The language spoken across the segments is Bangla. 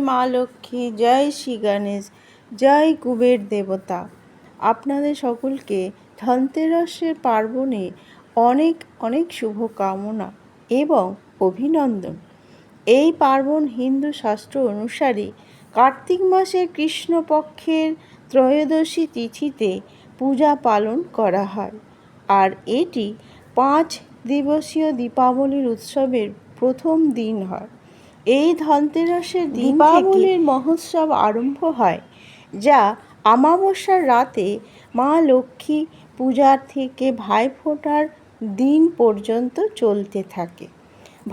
মা লক্ষ্মী, জয় শ্রী গণেশ, জয় কুবের দেবতা। আপনাদের সকলকে ধনতেরাসের পার্বণে অনেক অনেক শুভকামনা এবং অভিনন্দন। এই পার্বণ হিন্দু শাস্ত্র অনুসারে কার্তিক মাসের কৃষ্ণপক্ষের ত্রয়োদশী তিথিতে পূজা পালন করা হয়, আর এটি 5 দিবসীয় দীপাবলির উৎসবের প্রথম দিন হয়। এই ধনতেরাসের দীপাবলির মহোৎসব আরম্ভ হয়, যা অমাবস্যার রাতে মা লক্ষ্মী পূজার থেকে ভাইফোঁটার দিন পর্যন্ত চলতে থাকে।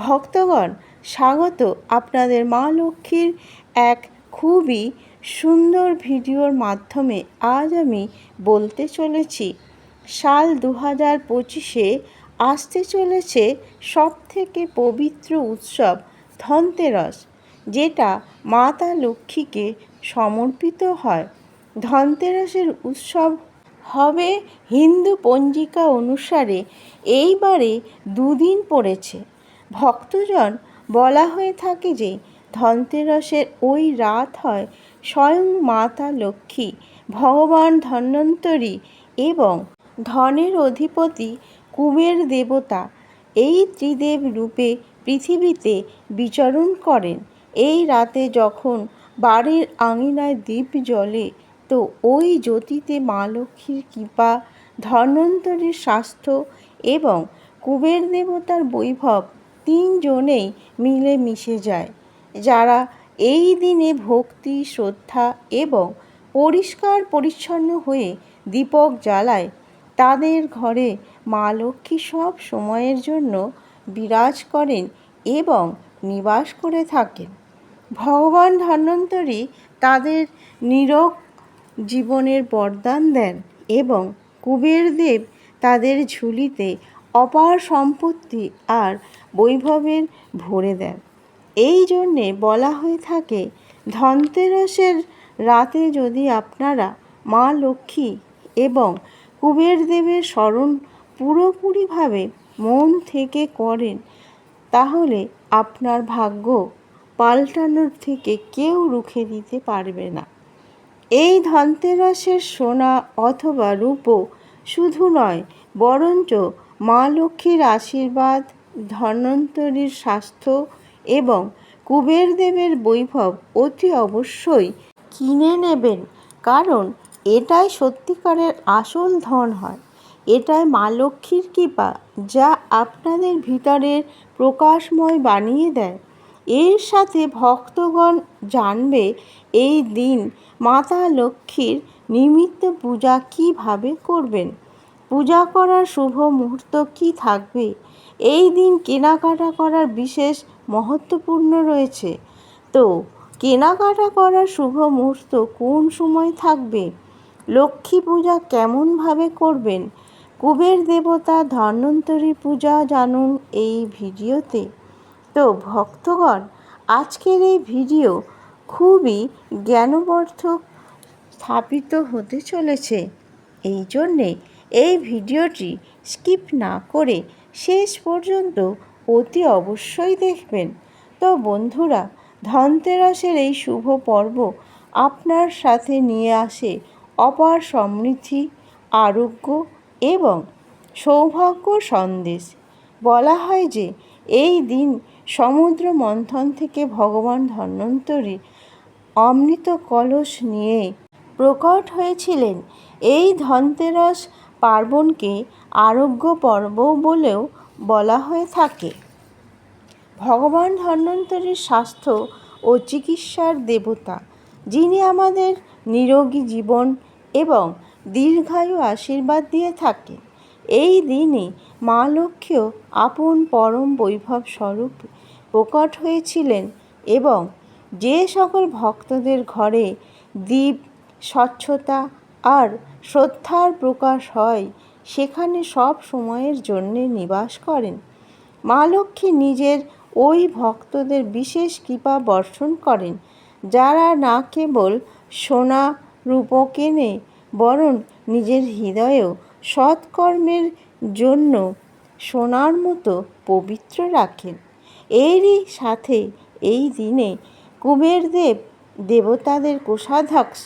ভক্তগণ, স্বাগত আপনাদের মা লক্ষ্মীর এক খুবই সুন্দর ভিডিওর মাধ্যমে। আজ আমি বলতে চলেছি, সাল 2025-এ আসতে চলেছে সবথেকে পবিত্র উৎসব ধনতেরাস, যেটা মাতা লক্ষ্মীকে সমর্পিত হয়। ধনতেরাসের উৎসব হবে হিন্দু পঞ্জিকা অনুসারে এইবারে 2 দিন পড়েছে। ভক্তজন বলা হয়ে থাকে যে ধনতেরাসের ওই রাত হয় স্বয়ং মাতা লক্ষ্মী, ভগবান ধন্বন্তরী এবং ধনের অধিপতি কুবের দেবতা এই ত্রিদেব রূপে পৃথিবীতে বিচরণ করেন। এই রাতে যখন বাড়ির আঙিনায় দীপ জ্বলে, তো ওই জ্যোতিতে মা লক্ষ্মীর কৃপা, ধন্বন্তরীর স্বাস্থ্য এবং কুবের দেবতার বৈভব তিনজনেই মিলে মিশে যায়। যারা এই দিনে ভক্তি, শ্রদ্ধা এবং পরিষ্কার পরিচ্ছন্ন হয়ে দীপক জ্বালায়, তাদের ঘরে মা লক্ষ্মী সব সময়ের জন্য বিরাজ করেন এবং নিবাস করে থাকেন। ভগবান ধন্বন্তরী তাদের নিরোগ জীবনের বরদান দেন এবং কুবেরদেব তাদের ঝুলিতে অপার সম্পত্তি আর বৈভবের ভরে দেন। এই জন্যে বলা হয়ে থাকে, ধনতেরাসের রাতে যদি আপনারা মা লক্ষ্মী এবং কুবেরদেবের স্মরণ পুরোপুরিভাবে মন থেকে করেন, তাহলে আপনার ভাগ্য পাল্টানোর থেকে কেউ রুখে দিতে পারবে না। এই ধনতেরাসের সোনা অথবা রূপো শুধু নয়, বরঞ্চ মা লক্ষ্মীর আশীর্বাদ, ধন্বন্তরীর স্বাস্থ্য এবং কুবেরদেবের বৈভব অতি অবশ্যই কিনে নেবেন, কারণ এটাই সত্যিকারের আসল ধন হয়। এটাই মা লক্ষ্মীর কৃপা, যা আপনাদের ভিতরের প্রকাশময় বানিয়ে দেয়। এর সাথে ভক্তগণ জানবে এই দিন মাতা লক্ষ্মীর নিমিত্ত পূজা কিভাবে করবেন, পূজা করার শুভ মুহূর্ত কি থাকবে। এই দিন কেনাকাটা করার বিশেষ মহত্বপূর্ণ রয়েছে। তো কেনাকাটা করার শুভ মুহূর্ত কোন সময় থাকবে, লক্ষ্মী পূজা কেমনভাবে করবেন, কুবের দেবতা, ধন্বন্তরী পূজা জানুন এই ভিডিওতে। তো ভক্তগণ, আজকের এই ভিডিও খুবই জ্ঞানবর্ধক স্থাপিত হতে চলেছে। এই জন্যে এই ভিডিওটি স্কিপ না করে শেষ পর্যন্ত অতি অবশ্যই দেখবেন। তো বন্ধুরা, ধনতেরাসের এই শুভ পর্ব আপনার সাথে নিয়ে আসে অপার সমৃদ্ধি, আরোগ্য এবং সৌভাগ্য সন্দেশ। বলা হয় যে এই দিন সমুদ্র মন্থন থেকে ভগবান ধন্বন্তরী অমৃত কলস নিয়ে প্রকট হয়েছিলেন। এই ধনতেরাস পার্বণকে আরোগ্য পর্ব বলেও বলা হয়ে থাকে। ভগবান ধন্বন্তরীর স্বাস্থ্য ও চিকিৎসার দেবতা, যিনি আমাদের নিরোগী জীবন এবং দীর্ঘায়ু আশীর্বাদ দিয়ে থাকেন। এই দিনে মা লক্ষ্মীও আপন পরম বৈভব স্বরূপ প্রকট হয়েছিলেন এবং যে সকল ভক্তদের ঘরে দীপ, স্বচ্ছতা আর শ্রদ্ধার প্রকাশ হয়, সেখানে সব সময়ের জন্যে নিবাস করেন। মা লক্ষ্মী নিজের ওই ভক্তদের বিশেষ কৃপা বর্ষণ করেন, যারা না কেবল সোনা রূপো কেনে, বরং নিজের হৃদয়েও সৎকর্মের জন্য সোনার মতো পবিত্র রাখেন। এরই সাথে এই দিনে কুবেরদেব দেবতাদের কোষাধ্যক্ষ,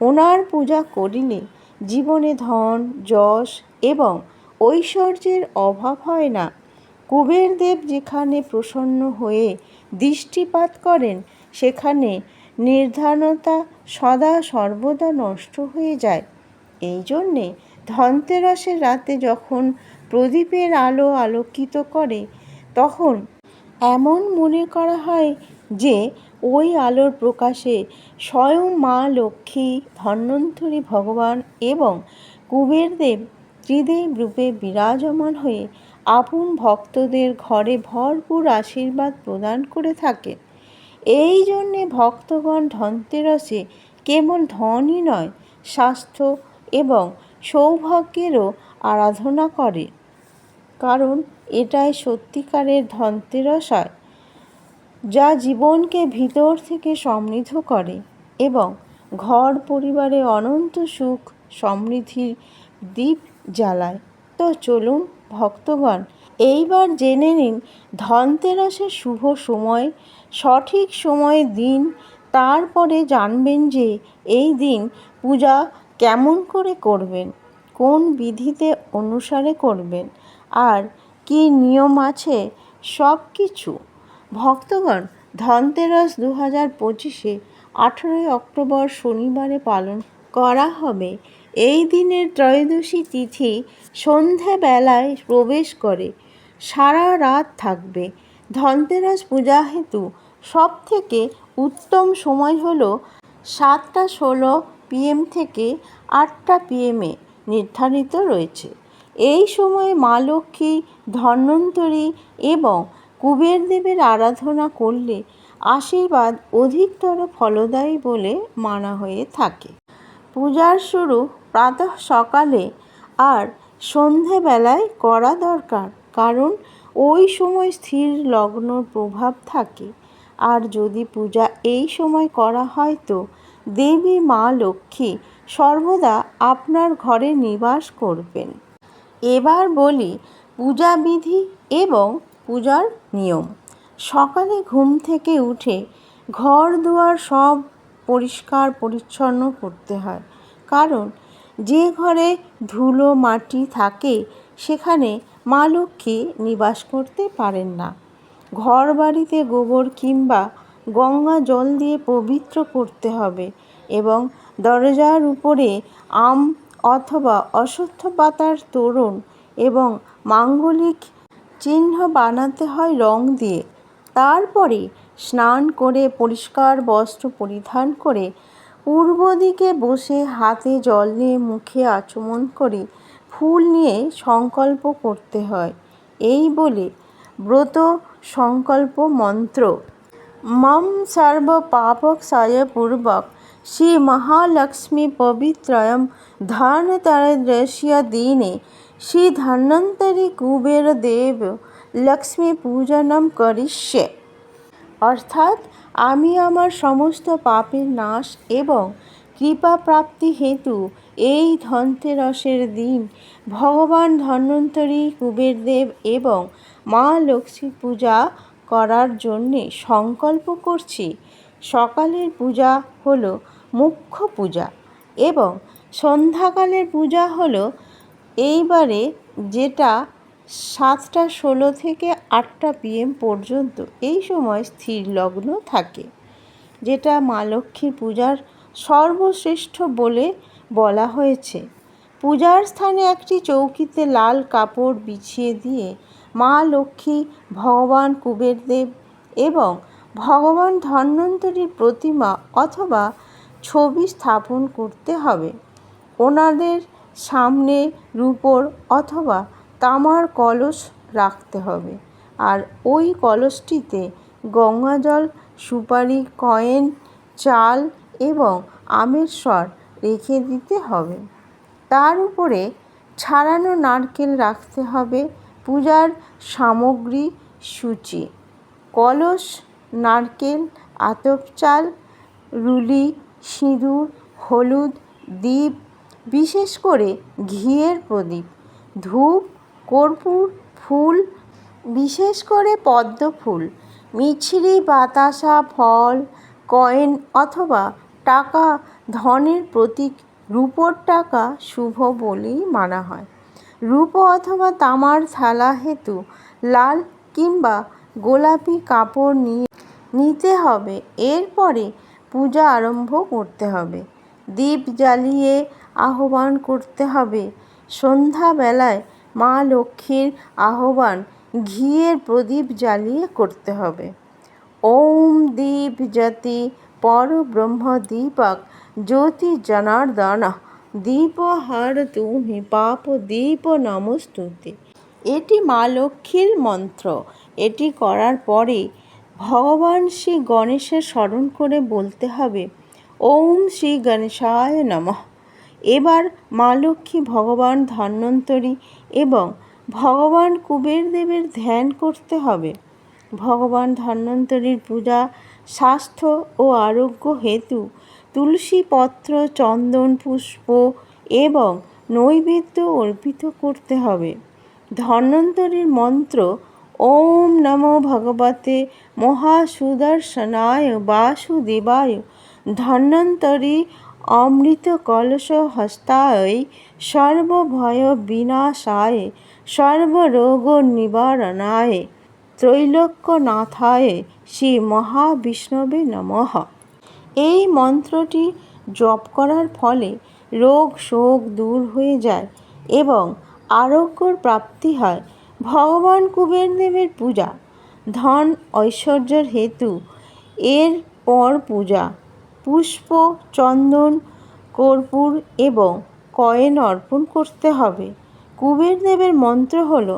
ওনার পূজা করিলে জীবনে ধন, যশ এবং ঐশ্বর্যের অভাব হয় না। কুবেরদেব যেখানে প্রসন্ন হয়ে দৃষ্টিপাত করেন, সেখানে নির্ধনতা সদা সর্বদা নষ্ট হয়ে যায়। এই জন্যে ধনতেরাসের রাতে যখন প্রদীপের আলো আলোকিত করে, তখন এমন মনে করা হয় যে ওই আলোর প্রকাশে স্বয়ং মা লক্ষ্মী, ধন্বন্তরী ভগবান এবং কুবেরদেব ত্রিদেব রূপে বিরাজমান হয়ে আপন ভক্তদের ঘরে ভরপুর আশীর্বাদ প্রদান করে থাকে। এই জন্যে ভক্তগণ ধনতেরাসে কেবল ধনই নয়, স্বাস্থ্য এবং সৌভাগ্যেরও আরাধনা করে, কারণ এটাই সত্যিকারের ধনতেরাস, যা জীবনকে ভিতর থেকে সমৃদ্ধ করে এবং ঘর পরিবারে অনন্ত সুখ সমৃদ্ধির দীপ জ্বালায়। তো চলুন ভক্তগণ, এইবার জেনে নিন ধনতেরাসের শুভ সময়, সঠিক সময়, দিন। তারপরে জানবেন যে এই দিন পূজা কেমন করে করবেন, কোন বিধিতে অনুসারে করবেন, আর কি নিয়ম আছে, সব কিছু। ভক্তগণ, ধনতেরাস 2025-এ 18 অক্টোবর শনিবারে পালন করা হবে। এই দিনের ত্রয়োদশী তিথি সন্ধ্যাবেলায় প্রবেশ করে সারা রাত থাকবে। ধনতেরাস পূজা হেতু সব থেকে উত্তম সময় হল 7টা 16 PM থেকে 8টা PM নির্ধারিত রয়েছে। এই সময়ে মা লক্ষ্মী, ধন্বন্তরী এবং কুবেরদেবের আরাধনা করলে আশীর্বাদ অধিকতর ফলদায়ী বলে মানা হয়ে থাকে। পূজার শুরু প্রাতঃ সকালে আর সন্ধেবেলায় করা দরকার, কারণ ওই সময় স্থির লগ্নর প্রভাব থাকে। আর যদি পূজা এই সময় করা হয় তো দেবী মা লক্ষ্মী সর্বদা আপনার ঘরে নিবাস করবেন। এবার বলি পূজাবিধি এবং পূজার নিয়ম। সকালে ঘুম থেকে উঠে ঘর দুয়ার সব পরিষ্কার পরিচ্ছন্ন করতে হয়, কারণ যে ঘরে ধুলো মাটি থাকে সেখানে মা লক্ষ্মী নিবাস করতে পারেন না। ঘর বাড়িতে গোবর কিংবা গঙ্গা জল দিয়ে পবিত্র করতে হবে এবং দরজার উপরে আম অথবা অশ্বত্থ পাতার তোরণ এবং মাঙ্গলিক চিহ্ন বানাতে হয় রং দিয়ে। তারপরে স্নান করে পরিষ্কার বস্ত্র পরিধান করে পূর্ব দিকে বসে হাতে জল নিয়ে মুখে আচমন করে ফুল নিয়ে সংকল্প করতে হয়। এই বলে ব্রত সংকল্প মন্ত্র মম সর্ব পাপক্ষয় পূর্বক শ্রী মহালক্ষ্মী পবিত্রয়ম ধনতেরস্য দিনে শ্রী ধন্বন্তরী কুবের দেব লক্ষ্মী পূজনম করিষ্যে। অর্থাৎ আমি আমার সমস্ত পাপের নাশ এবং কৃপা প্রাপ্তি হেতু এই ধনতেরাসের দিন ভগবান ধন্বন্তরী, কুবেরদেব এবং মা লক্ষ্মীর পূজা করার জন্যে সংকল্প করছি। সকালের পূজা হলো মুখ্য পূজা এবং সন্ধ্যাকালের পূজা হলো এইবারে যেটা 7টা 16 থেকে 8টা PM পর্যন্ত। এই সময় স্থির লগ্ন থাকে, যেটা মা লক্ষ্মীর পূজার সর্বশ্রেষ্ঠ বলে বলা হয়েছে। পূজার স্থানে একটি চৌকিতে লাল কাপড় বিছিয়ে দিয়ে মা লক্ষ্মী, ভগবান কুবেরদেব এবং ভগবান ধন্বন্তরীর প্রতিমা অথবা ছবি স্থাপন করতে হবে। ওনাদের সামনে রূপোর অথবা তামার কলস রাখতে হবে, আর ওই কলসটিতে গঙ্গাজল, সুপারি, কয়েন, চাল এবং আমের স্বর রেখে দিতে হবে। তার উপরে ছাড়ানো নারকেল রাখতে হবে। পূজার সামগ্রী সূচি: কলস, নারকেল, আতপ চাল, রুলি, সিঁদুর, হলুদ, দীপ, বিশেষ করে ঘিয়ের প্রদীপ, ধূপ, কর্পূর, ফুল, বিশেষ করে পদ্ম ফুল, মিছরি, বাতাসা, ফল, কয়েন অথবা টাকা ধনের প্রতীক। রূপোর টাকা শুভ বলেই মানা হয়। রূপো অথবা তামার থালা হেতু লাল কিংবা গোলাপি কাপড় নিতে হবে। এরপরে পূজা আরম্ভ করতে হবে। দীপ জ্বালিয়ে আহ্বান করতে হবে। সন্ধ্যাবেলায় মা লক্ষ্মীর আহ্বান ঘিয়ের প্রদীপ জ্বালিয়ে করতে হবে। ওম দীপ জ্যোতি পরব্রহ্ম দীপক জ্যোতি জনার্দন দীপ হর তুমি পাপ দীপ নমস্তুতে। এটি মা লক্ষ্মীর মন্ত্র। এটি করার পরে ভগবান শ্রী গণেশের স্মরণ করে বলতে হবে ওম শ্রী গণেশায় নমঃ। এবার মা লক্ষ্মী, ভগবান ধন্বন্তরী এবং ভগবান কুবের দেবের ধ্যান করতে হবে। ভগবান ধন্বন্তরীর পূজা স্বাস্থ্য ও আরোগ্য হেতু তুলসী পত্র, চন্দন, পুষ্প এবং নৈবেদ্য অর্পিত করতে হবে। ধন্বন্তরীর মন্ত্র ওম নমো ভগবতে মহাসুদর্শনায় বাসুদেবায় ধন্বন্তরী অমৃত কলশ হস্তায় সর্বভয় বিনাশায় সর্বরোগ নিবারণায় ত্রৈলোক্যনাথায় শ্রী মহাবিষ্ণবে নমঃ। এই মন্ত্রটি জপ করার ফলে রোগ শোক দূর হয়ে যায় এবং আরোগ্যর প্রাপ্তি হয়। ভগবান কুবের দেবের পূজা ধন ঐশ্বর্যের হেতু এর পর পূজা পুষ্প, চন্দন, কর্পূর এবং কয়েন অর্পণ করতে হবে। কুবের দেবের মন্ত্র হল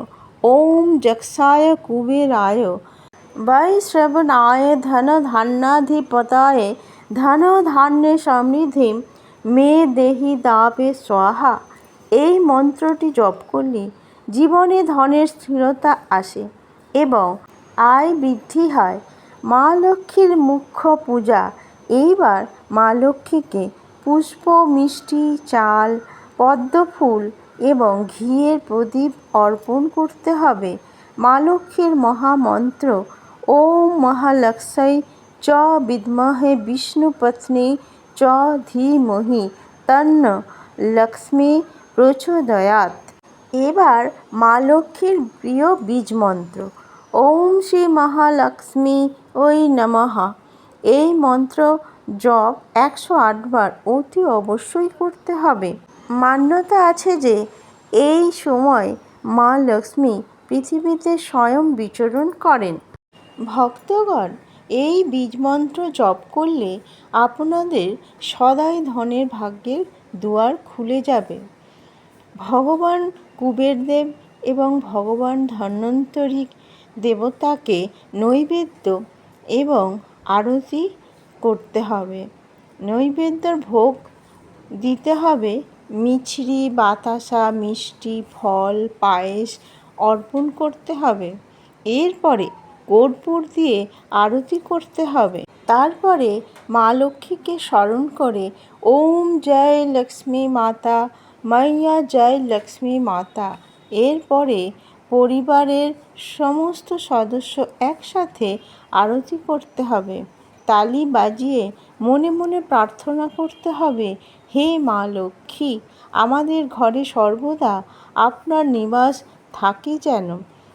ওম যক্ষায় কুবেরায় বৈশ্রবণায় ধন ধান্যাধিপতায় ধন ধান্যে সমৃদ্ধিম মে দেহি দাবে স্বাহা। এই মন্ত্রটি জপ করলে জীবনে ধনের স্থিরতা আসে এবং আয় বৃদ্ধি হয়। মা লক্ষ্মীর মুখ্য পূজা। এইবার মা লক্ষ্মীকে পুষ্প, মিষ্টি, চাল, পদ্মফুল এবং ঘিয়ের প্রদীপ অর্পণ করতে হবে। মা লক্ষ্মীর মহামন্ত্র ওম মহালক্ষ্মী চ বিদ্মহে বিষ্ণুপত্নী চ ধীমহি তন্ন লক্ষ্মী প্রচোদয়াৎ। এবার মা লক্ষ্মীর প্রিয় বীজ মন্ত্র ওম শ্রী মহালক্ষ্মী ওই নমঃ। এই মন্ত্র জপ 108 বার অতি অবশ্যই করতে হবে। মান্যতা আছে যে এই সময় মা লক্ষ্মী পৃথিবীতে স্বয়ং বিচরণ করেন। ভক্তগণ, এই বীজমন্ত্র জপ করলে আপনাদের সদাই ধনের ভাগ্যের দুয়ার খুলে যাবে। ভগবান কুবেরদেব এবং ভগবান ধন্বন্তরী দেবতাকে নৈবেদ্য এবং আরতি করতে হবে। নৈবেদ্যর ভোগ দিতে হবে মিছরি, বাতাসা, মিষ্টি, ফল, পায়েস অর্পণ করতে হবে। এরপরে কর্পূর দিয়ে আরতি করতে হবে। তারপরে মা লক্ষ্মীকে স্মরণ করে ওম জয় লক্ষ্মী মাতা মাইয়া জয় লক্ষ্মী মাতা। এরপরে পরিবারের সমস্ত সদস্য একসাথে আরতি করতে হবে। তালি বাজিয়ে মনে মনে প্রার্থনা করতে হবে হে মা লক্ষ্মী, আমাদের ঘরে সর্বদা আপনার নিবাস থাকে যেন,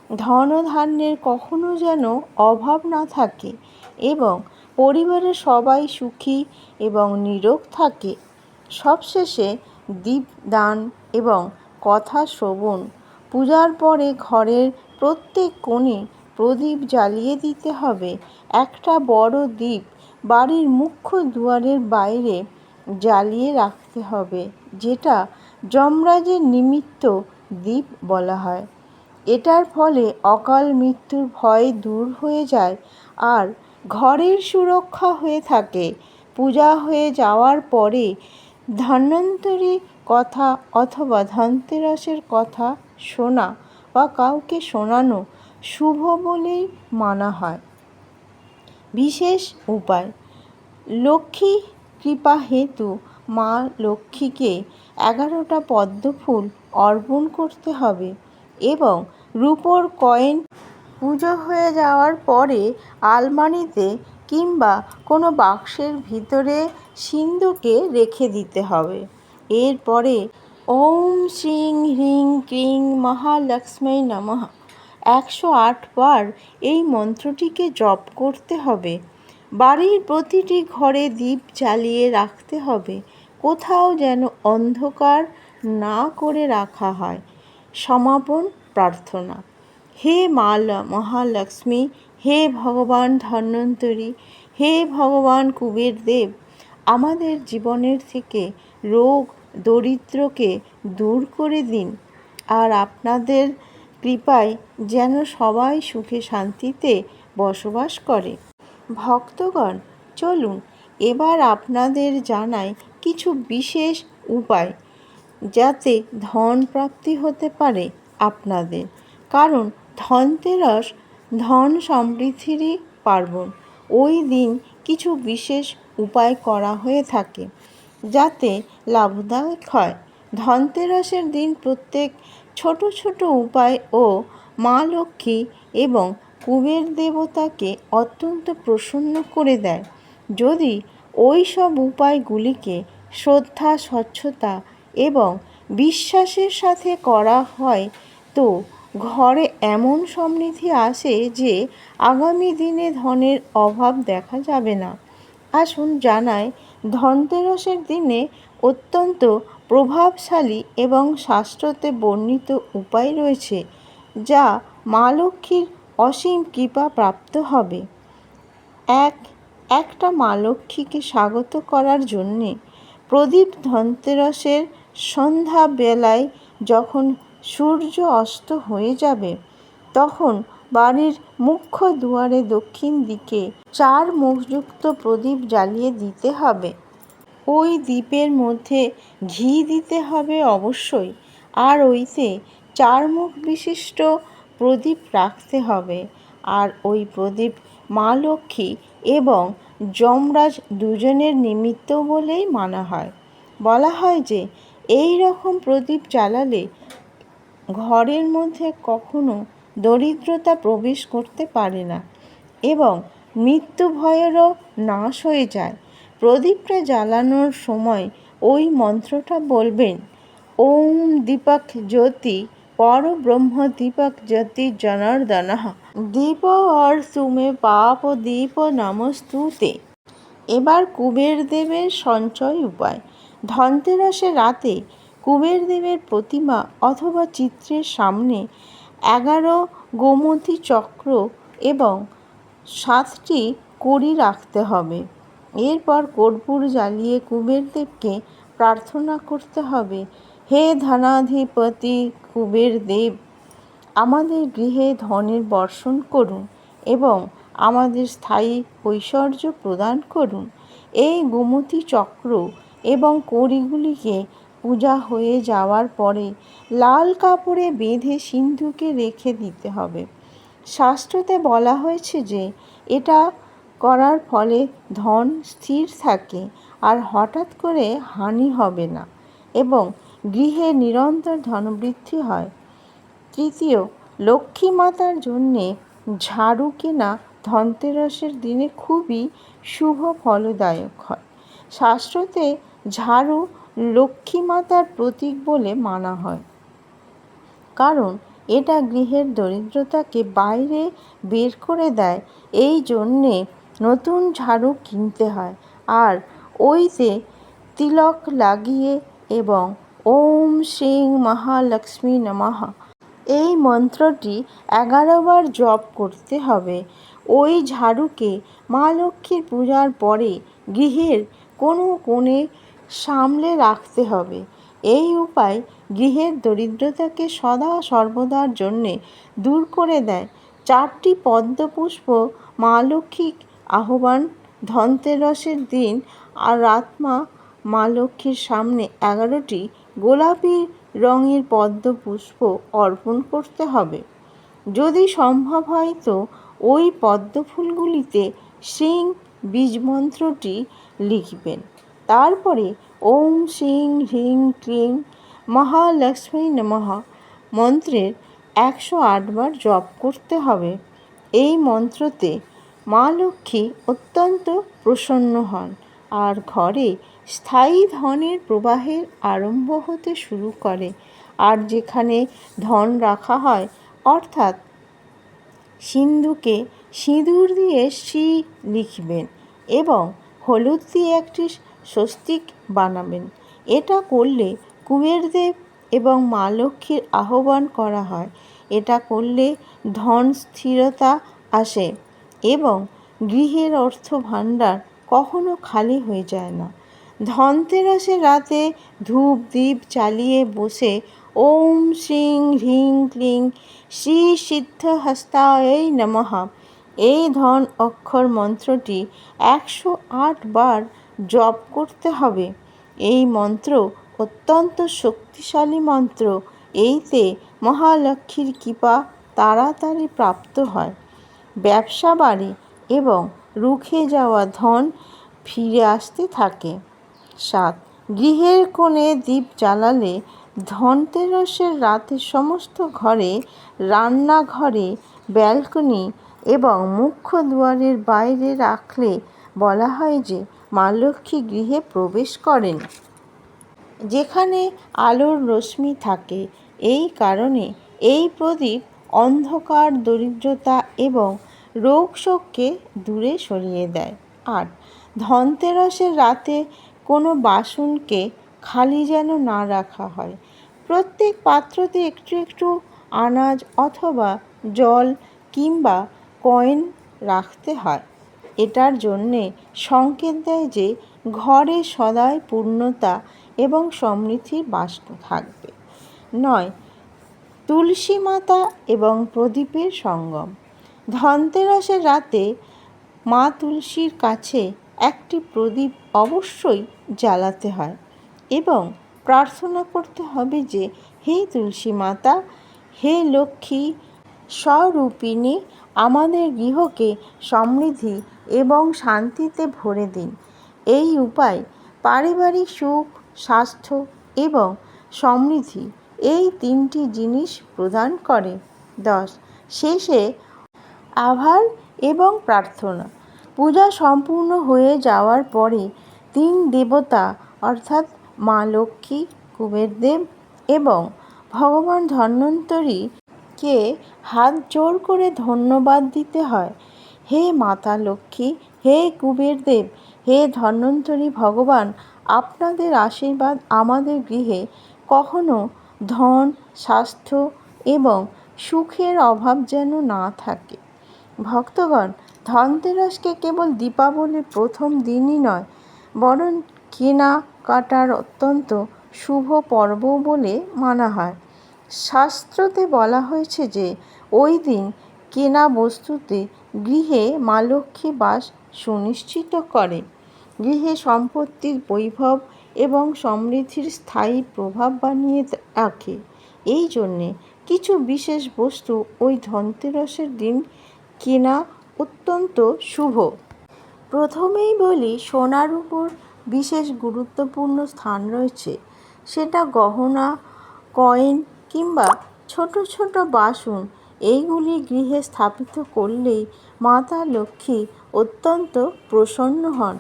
ধন ধান্যের কখনো যেন অভাব না থাকে এবং পরিবারের সবাই সুখী এবং নিরোগ থাকে। সবশেষে দীপদান এবং কথা শ্রবণ। পূজার পরে ঘরের প্রত্যেক কোণে প্রদীপ জ্বালিয়ে দিতে হবে। একটা বড় দ্বীপ বাড়ির মুখ্য দুয়ারের বাইরে জ্বালিয়ে রাখতে হবে, যেটা যমরাজের নিমিত্ত দ্বীপ বলা হয়। এটার ফলে অকাল মৃত্যুর ভয় দূর হয়ে যায় আর ঘরের সুরক্ষা হয়ে থাকে। পূজা হয়ে যাওয়ার পরে ধন্বন্তরী কথা অথবা ধনতেরাসের কথা শোনা বা কাউকে শোনানো শুভ বলেই মানা হয়। বিশেষ উপায় লক্ষ্মী কৃপা হেতু মা লক্ষ্মীকে 11টা পদ্মফুল অর্পণ করতে হবে এবং রূপোর কয়েন। পুজো হয়ে যাওয়ার পরে আলমারিতে কিংবা কোনো বাক্সের ভিতরে সিন্ধুকে রেখে দিতে হবে। এরপরে ওম শ্রীং হ্রিং ক্রিং মহালক্ষ্মী নমঃ 108 বার এই মন্ত্রটিকে জপ করতে হবে। বাড়ির প্রতিটি ঘরে দীপ জ্বালিয়ে রাখতে হবে, কোথাও যেন অন্ধকার না করে রাখা হয়। সমাপন প্রার্থনা। হে মা মহালক্ষ্মী, হে ভগবান ধন্বন্তরী, হে ভগবান কুবের দেব, আমাদের জীবনের থেকে রোগ দরিদ্রকে দূর করে দিন। আর আপনাদের কৃপায় যেন সবাই সুখে শান্তিতে বসবাস করে। ভক্তগণ, চলুন এবার আপনাদের জানাই কিছু বিশেষ উপায় যাতে ধন প্রাপ্তি হতে পারে আপনাদের। কারণ ধনতেরস ধন সমৃদ্ধিরই পার্বণ। ওই দিন কিছু বিশেষ উপায় করা হয়ে থাকে যাতে লাভদায়ক হয়। ধনতেরসের দিন প্রত্যেক ছোট ছোট উপায় ও মা লক্ষ্মী এবং কুবের দেবতাকে অত্যন্ত প্রসন্ন করে দেয়। যদি ওই সব উপায়গুলিকে শ্রদ্ধা, স্বচ্ছতা এবং বিশ্বাসের সাথে করা হয় তো ঘরে এমন সমৃদ্ধি আসে যে আগামী দিনে ধনের অভাব দেখা যাবে না। আসুন জানাই ধনতেরসের দিনে অত্যন্ত প্রভাবশালী এবং শাস্ত্রতে বর্ণিত উপায় রয়েছে যা মা লক্ষ্মীর অসীম কৃপা প্রাপ্ত হবে। একটা মা লক্ষ্মীকে স্বাগত করার জন্যে প্রদীপ ধনতেরসের সন্ধ্যাবেলায় যখন সূর্য অস্ত হয়ে যাবে তখন বাড়ির মুখ্য দুয়ারে দক্ষিণ দিকে 4 মুখযুক্ত প্রদীপ জ্বালিয়ে দিতে হবে। ওই দ্বীপের মধ্যে ঘি দিতে হবে অবশ্যই, আর ওইতে 4 মুখ বিশিষ্ট প্রদীপ রাখতে হবে। আর ওই প্রদীপ মা লক্ষ্মী এবং যমরাজ দুজনের নিমিত্ত বলেই মানা হয়। বলা হয় যে এই রকম প্রদীপ জ্বালালে ঘরের মধ্যে কখনো দরিদ্রতা প্রবেশ করতে পারে না এবং মৃত্যু ভয়েরও নাশ হয়ে যায়। প্রদীপটা জ্বালানোর সময় ওই মন্ত্রটা বলবেন, ওম দীপক জ্যোতি পরব্রহ্ম দীপক জ্যোতি জনার্দনঃ দীপ और तुमे पाप दीप नमस्तुते। এবার কুবের দেবের সঞ্চয় উপায়। ধনতেরসের রাতে কুবের দেবের প্রতিমা অথবা চিত্রের সামনে 11 গোমতী চক্র এবং 7টি কড়ি রাখতে হবে। এরপর কর্পূর জ্বালিয়ে কুবের দেবকে প্রার্থনা করতে হবে, হে ধনাধিপতি কুবের দেব, আমাদের গৃহে ধনের বর্ষণ করুন এবং আমাদের স্থায়ী ঐশ্বর্য প্রদান করুন। এই গোমতী চক্র এবং কড়িগুলিকে পূজা হয়ে যাওয়ার পরে লাল কাপড়ে বেঁধে সিন্ধুকে রেখে দিতে হবে। শাস্ত্রতে বলা হয়েছে যে এটা করার ফলে ধন স্থির থাকে আর হঠাৎ করে হানি হবে না এবং গৃহে নিরন্তর ধনবৃদ্ধি হয়। তৃতীয়, লক্ষ্মী মাতার জন্যে ঝাড়ু কেনা ধনতেরসের দিনে খুবই শুভ ফলদায়ক হয়। শাস্ত্রতে ঝাড়ু লক্ষ্মী মাতার প্রতীক বলে মানা হয়, কারণ এটা গৃহের দরিদ্রতাকে বাইরে বের করে দেয়। এই জন্যে নতুন ঝাড়ু কিনতে হয় আর ওইতে তিলক লাগিয়ে এবং ওম শ্রীং মহালক্ষ্মী নমঃ এই মন্ত্রটি 11 বার জপ করতে হবে। ওই ঝাড়ুকে মা লক্ষ্মীর পূজার পরে গৃহের কোনো কোণে সামলে রাখতে হবে। এই উপায় গৃহের দরিদ্রতাকে সদা সর্বদার জন্যে দূর করে দেয়। 4টি পদ্মপুষ্প মা লক্ষ্মী আহ্বান। ধনতেরসের দিন আর রাতমা মা লক্ষ্মীর সামনে 11টি গোলাপি রঙের পদ্মপুষ্প অর্পণ করতে হবে। যদি সম্ভব হয় তো ওই পদ্মফুলগুলিতে শ্রীং বীজমন্ত্রটি লিখবেন। তারপরে ওম শ্রীং হ্রিং ক্রিং মহালক্ষ্মী নমঃ মন্ত্রের 108 বার জপ করতে হবে। এই মন্ত্রতে মা লক্ষ্মী অত্যন্ত প্রসন্ন হন আর ঘরে স্থায়ী ধনের প্রবাহের আরম্ভ হতে শুরু করে। আর যেখানে ধন রাখা হয়, অর্থাৎ সিন্ধুকে সিঁদুর দিয়ে শ্রী লিখবেন এবং হলুদ দিয়ে একটি স্বস্তিক বানাবেন। এটা করলে কুবেরদেব এবং মা লক্ষ্মীর আহ্বান করা হয়। এটা করলে ধন স্থিরতা আসে এবং গৃহের অর্থ ভাণ্ডার কখনো খালি হয়ে যায় না। ধনতেরাসের রাতে ধূপ দীপ জ্বালিয়ে বসে ওম শ্রীং হ্রিং ক্লিং শ্রী সিদ্ধহস্তায় নমঃ এই ধন অক্ষর মন্ত্রটি 108 বার জপ করতে হবে। এই মন্ত্র অত্যন্ত শক্তিশালী মন্ত্র। এইতে মহালক্ষ্মীর কৃপা তাড়াতাড়ি প্রাপ্ত হয়, ব্যবসা বাড়ে এবং রুখে যাওয়া ধন ফিরে আসতে থাকে। 7. গৃহের কোণে দীপ জ্বালালে ধনতেরাসের রাতে সমস্ত ঘরে, রান্নাঘরে, ব্যালকনি এবং মুখ্য দুয়ারের বাইরে রাখলে বলা হয় যে মা লক্ষ্মী গৃহে প্রবেশ করেন, যেখানে আলোর রশ্মি থাকে। এই কারণে এই প্রদীপ অন্ধকার, দরিদ্রতা এবং রোগ শোককে দূরে সরিয়ে দেয়। 8. ধনতেরাসের রাতে কোনো বাসনকে খালি যেন না রাখা হয়। প্রত্যেক পাত্রতে একটু একটু আনাজ অথবা জল কিংবা কয়েন রাখতে হয়। এটার জন্যে সংকেত দেয় যে ঘরে সদাই পূর্ণতা এবং সমৃদ্ধির বাস থাকবে। 9. তুলসী মাতা এবং প্রদীপের সঙ্গম। ধনতেরাসের রাতে মা তুলসীর কাছে একটি প্রদীপ অবশ্যই জ্বালাতে হয় এবং প্রার্থনা করতে হবে যে হে তুলসী মাতা, হে লক্ষ্মী স্বরূপিণী, আমাদের গৃহকে সমৃদ্ধি এবং শান্তিতে ভরে দিন। এই উপায় পারিবারিক সুখ, স্বাস্থ্য এবং সমৃদ্ধি এই 3টি জিনিস প্রদান করে। 10. শেষে আভার এবং প্রার্থনা। পূজা সম্পূর্ণ হয়ে যাওয়ার পরে 3 দেবতা অর্থাৎ মা লক্ষ্মী, কুবেরদেব এবং ভগবান ধন্বন্তরীকে হাত জোড় করে ধন্যবাদ দিতে হয়। হে মাতা লক্ষ্মী, হে কুবেরদেব, হে ধন্বন্তরী ভগবান, আপনাদের আশীর্বাদ আমাদের গৃহে কখনো ধন, স্বাস্থ্য এবং সুখের অভাব যেন না থাকে। ভক্তগণ, ধনতেরাসকে কেবল দীপাবলির প্রথম দিনই নয়, বরং কেনাকাটার অত্যন্ত শুভ পর্ব বলে মানা হয়। শাস্ত্রতে বলা হয়েছে যে ওই দিন কেনা বস্তুতে গৃহে মা লক্ষ্মী বাস সুনিশ্চিত করে, গৃহে সম্পত্তির বৈভব এবং সমৃদ্ধির স্থায়ী প্রভাব বানিয়ে রাখে। এই জন্যে কিছু বিশেষ বস্তু ওই ধনতেরাসের দিন কেনা অত্যন্ত শুভ। প্রথমেই বলি, সোনার উপর বিশেষ গুরুত্বপূর্ণ স্থান রয়েছে। সেটা গহনা, কয়েন কিংবা ছোট ছোট বাসন, এইগুলি গৃহে স্থাপিত করলেই মাতা লক্ষ্মী অত্যন্ত প্রসন্ন হন।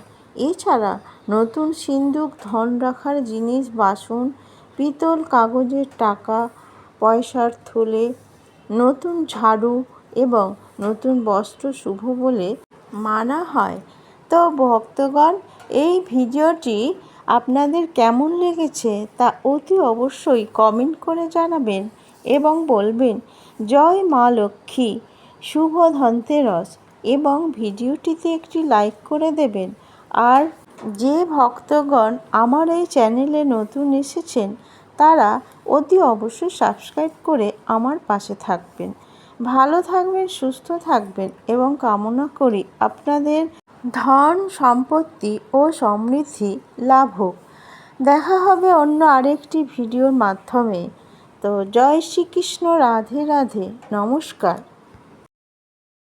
এছাড়া নতুন সিন্দুক, ধন রাখার জিনিস, বাসন, পিতল, কাগজের টাকা পয়সার থলে, নতুন ঝাড়ু এবং নতুন বস্ত্র শুভ বলে মানা হয়। তো ভক্তগণ, এই ভিডিওটি আপনাদের কেমন লেগেছে তা অতি অবশ্যই কমেন্ট করে জানাবেন এবং বলবেন জয় মা লক্ষ্মী, শুভ ধনতেরাস, এবং ভিডিওটিতে একটি লাইক করে দেবেন। আর যে ভক্তগণ আমার এই চ্যানেলে নতুন এসেছেন তারা অতি অবশ্যই সাবস্ক্রাইব করে আমার পাশে থাকবেন। ভালো থাকবেন, সুস্থ থাকবেন এবং কামনা করি আপনাদের ধন, সম্পত্তি ও সমৃদ্ধি লাভ হোক। দেখা হবে অন্য আরেকটি ভিডিওর মাধ্যমে। তো জয় শ্রীকৃষ্ণ, রাধে রাধে, নমস্কার।